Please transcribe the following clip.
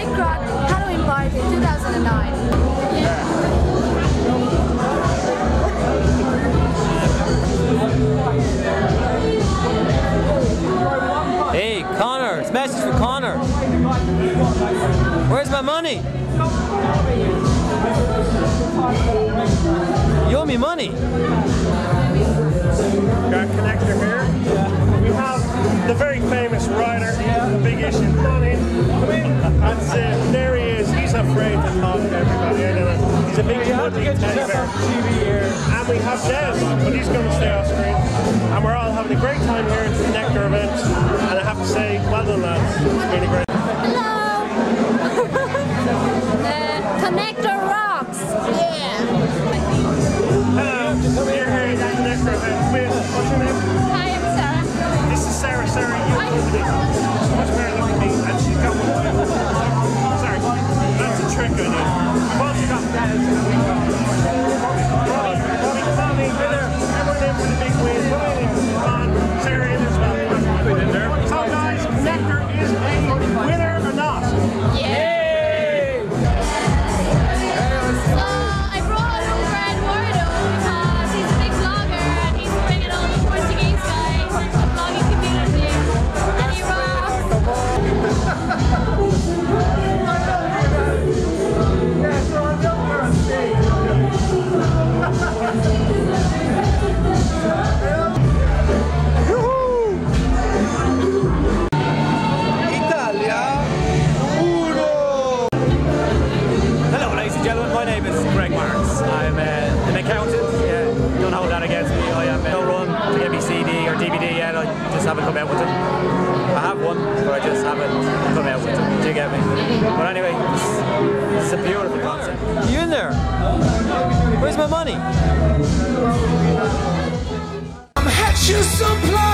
BTW Halloween Party 2009. Yeah. Hey, Connor, it's a message for Connor. Where's my money? You owe me money. Got a connector here. We have the very famous rider, the big issue. Come on in. That's it. There he is. He's afraid to talk to everybody. I don't know. He's a big fuzzy teddy bear. And we have Des, but he's going to stay off screen. And we're all having a great time here at the Connector event. And I have to say, well done, lads. It's been a great. Hello. Connector rocks. Yeah. Hello. You're here at the Connector event with, what's your name? Hi, I'm Sarah. This is Sarah. Sarah, you know me. She's much better looking than me, and she's got one. Sorry, that's a trick I did. We've also got Dennis. Everyone in for the big win. Come on, Sarah in as well. So guys, Connector is a winner or not? Yeah. I brought over Eduardo because he's a big vlogger and he's bringing all the Portuguese guys into the vlogging community. And he rocks. I'm an accountant. Yeah, don't hold that against me. I have no run to get me CD or DVD yet. I just haven't come out with it. I have one, but I just haven't come out with it. Do you get me? But anyway, it's a beautiful concept. You in there? Where's my money? I'm a hat you supply.